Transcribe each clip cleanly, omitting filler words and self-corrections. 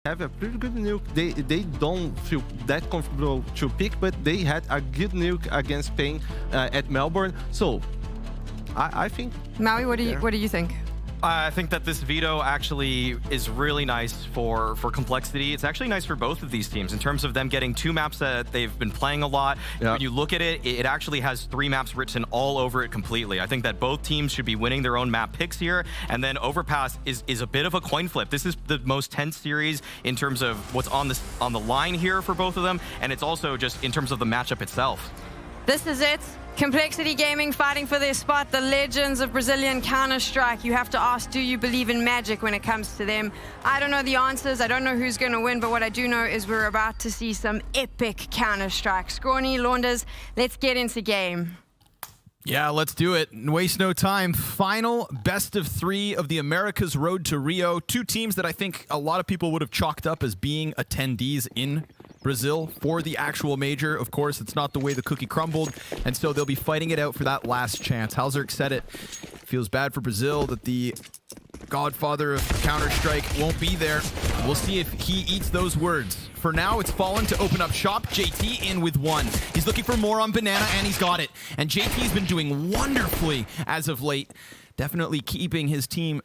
have a pretty good nuke. They don't feel that comfortable to pick, but they had a good nuke against Pain at Melbourne. So I think. Maui, what do you think? I think that this veto actually is really nice for Complexity. It's actually nice for both of these teams in terms of them getting 2 maps that they've been playing a lot. Yeah. When you look at it, it actually has 3 maps written all over it completely. I think that both teams should be winning their own map picks here, and then Overpass is a bit of a coin flip. This is the most tense series in terms of what's on the line here for both of them, and it's also just in terms of the matchup itself. This is it. Complexity Gaming fighting for their spot. The legends of Brazilian Counter-Strike. You have to ask, do you believe in magic when it comes to them? I don't know the answers. I don't know who's going to win, but what I do know is we're about to see some epic Counter-Strike. Scrawny, Launders, let's get into game. Yeah, let's do it. Waste no time. Final best of 3 of the America's Road to Rio. 2 teams that I think a lot of people would have chalked up as being attendees in Brazil for the actual major. Of course, it's not the way the cookie crumbled, and so they'll be fighting it out for that last chance. Halzerk said it. Feels bad for Brazil that the godfather of Counter-Strike won't be there. We'll see if he eats those words. For now, it's Fallen to open up shop. JT in with 1. He's looking for more on Banana, and he's got it. And JT's been doing wonderfully as of late. Definitely keeping his team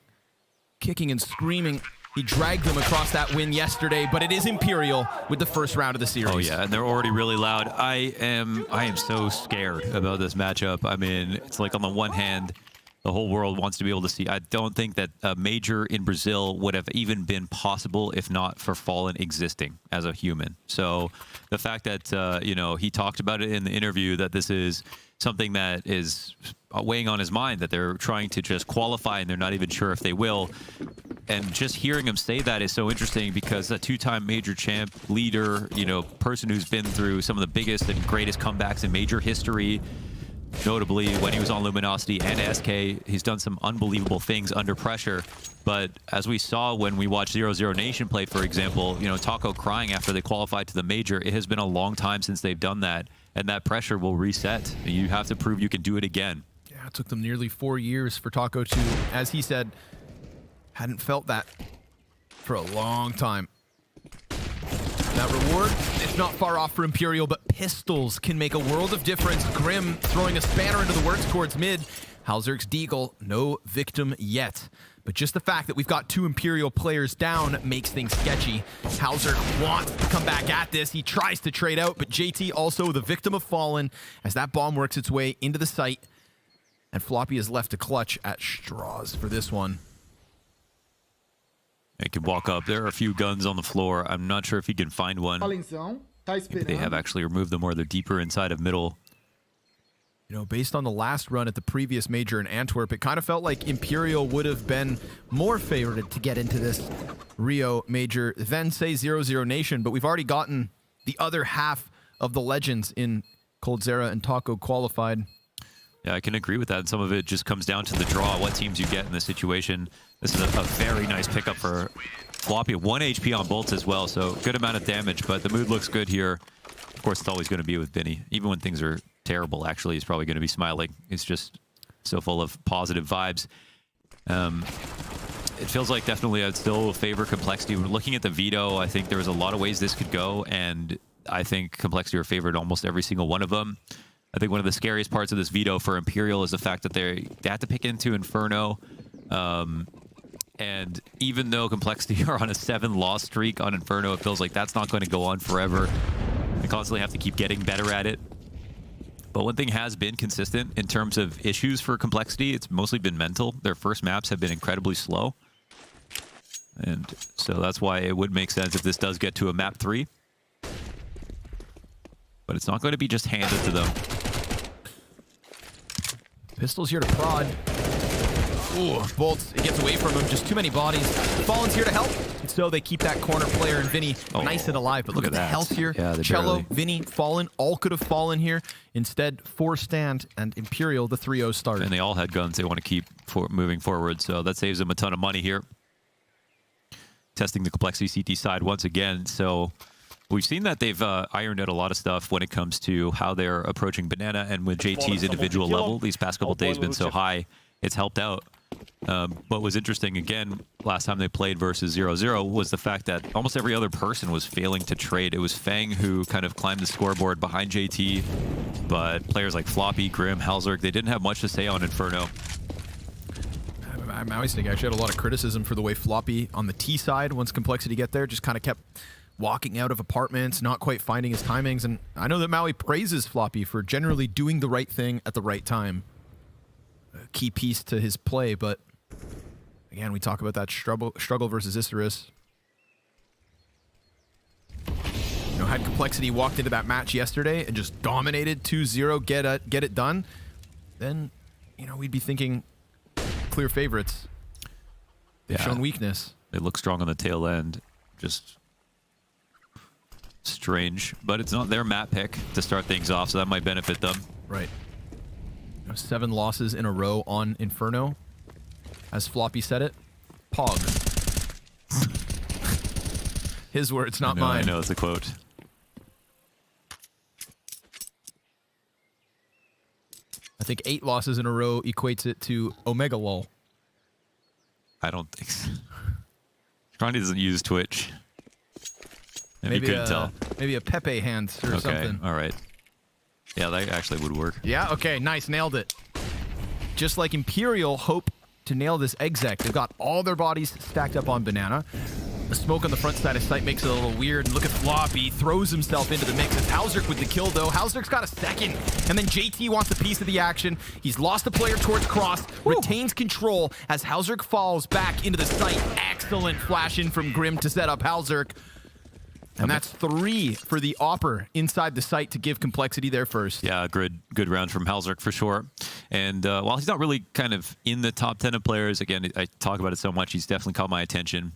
kicking and screaming. He dragged them across that win yesterday, but it is Imperial with the first round of the series. Oh yeah, and they're already really loud. I am so scared about this matchup. I mean, it's like on the one hand, the whole world wants to be able to see. I don't think that a major in Brazil would have even been possible if not for Fallen existing as a human. So the fact that, you know, he talked about it in the interview that this is something that is weighing on his mind, that they're trying to just qualify and they're not even sure if they will. And just hearing him say that is so interesting because a 2-time major champ, leader, you know, person who's been through some of the biggest and greatest comebacks in major history, notably when he was on Luminosity and SK, he's done some unbelievable things under pressure. But as we saw when we watched 0-0 Nation play, for example, you know, Taco crying after they qualified to the major, it has been a long time since they've done that. And that pressure will reset. You have to prove you can do it again. Yeah, it took them nearly 4 years for Taco to, as he said, hadn't felt that for a long time. That reward, it's not far off for Imperial, but pistols can make a world of difference. Grim throwing a spanner into the works towards mid. Halzerk's Deagle, no victim yet. But just the fact that we've got 2 Imperial players down makes things sketchy. Halzerk wants to come back at this. He tries to trade out, but JT also the victim of Fallen as that bomb works its way into the site. And Floppy is left to clutch at straws for this one. He can walk up. There are a few guns on the floor. I'm not sure if he can find one. Maybe they have actually removed them or they're deeper inside of middle. You know, based on the last run at the previous major in Antwerp, it kind of felt like Imperial would have been more favored to get into this Rio major than, say, 0-0 Nation, but we've already gotten the other half of the legends in Coldzera and Taco qualified. Yeah, I can agree with that. And some of it just comes down to the draw, what teams you get in this situation. This is a very nice pickup for Floppy. 1 HP on bolts as well, so good amount of damage, but the mood looks good here. Of course, it's always going to be with Vinny. Even when things are terrible, actually, he's probably going to be smiling. He's just so full of positive vibes. It feels like definitely I'd still favor Complexity. When looking at the veto, I think there was a lot of ways this could go, and I think Complexity are favored almost every single one of them. I think one of the scariest parts of this veto for Imperial is the fact that they have to pick into Inferno. And even though Complexity are on a 7-loss streak on Inferno, it feels like that's not going to go on forever. They constantly have to keep getting better at it. But one thing has been consistent in terms of issues for Complexity, it's mostly been mental. Their first maps have been incredibly slow. And so that's why it would make sense if this does get to a map 3. But it's not going to be just handed to them. Pistols here to prod. Ooh, Bolts, it gets away from him. Just too many bodies. Fallen's here to help. And so they keep that corner player and Vinny nice and alive. But look at the health here. Yeah, Cello, barely. Vinny, Fallen, all could have fallen here. Instead, 4 stand and Imperial, the 3-0 start. And they all had guns they want to keep moving forward. So that saves them a ton of money here. Testing the Complexity CT side once again. So we've seen that they've ironed out a lot of stuff when it comes to how they're approaching Banana, and with JT's individual level, these past couple days been so high, it's helped out. What was interesting, again, last time they played versus 0-0 was the fact that almost every other person was failing to trade. It was Fang who kind of climbed the scoreboard behind JT, but players like Floppy, Grim, Halzerk, they didn't have much to say on Inferno. I always think I actually had a lot of criticism for the way Floppy on the T side, once Complexity get there, just kind of kept walking out of apartments, not quite finding his timings. And I know that Maui praises Floppy for generally doing the right thing at the right time. A key piece to his play, but again, we talk about that struggle versus Isurus. You know, had Complexity walked into that match yesterday and just dominated 2-0, get it done, then, you know, we'd be thinking clear favorites. They've shown weakness. They look strong on the tail end. Just strange, but it's not their map pick to start things off, so that might benefit them. Right. 7 losses in a row on Inferno. As Floppy said it, Pog. His words, not mine. I know, it's a quote. I think 8 losses in a row equates it to Omega Lol. I don't think so. Ronnie doesn't use Twitch. Maybe you couldn't tell. Maybe a Pepe hand or something. All right. Yeah, that actually would work. Yeah, okay, nice, nailed it. Just like Imperial hope to nail this exec. They've got all their bodies stacked up on Banana. The smoke on the front side of sight makes it a little weird. Look at Floppy, throws himself into the mix. It's Halzerk with the kill, though. Halzerk's got a second, and then JT wants a piece of the action. He's lost a player towards cross, retains control as Halzerk falls back into the site. Excellent flash in from Grim to set up Halzerk. And that's 3 for the Opper inside the site to give Complexity there first. Yeah, good round from Halzerk for sure. And while he's not really kind of in the top 10 of players, again, I talk about it so much, he's definitely caught my attention.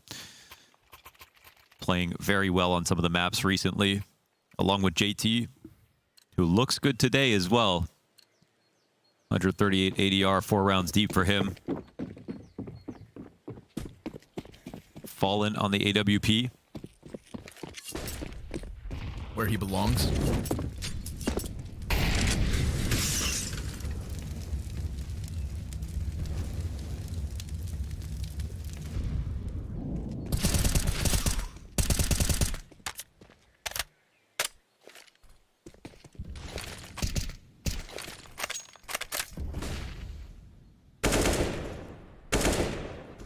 Playing very well on some of the maps recently, along with JT, who looks good today as well. 138 ADR, 4 rounds deep for him. Fallen on the AWP. Where he belongs.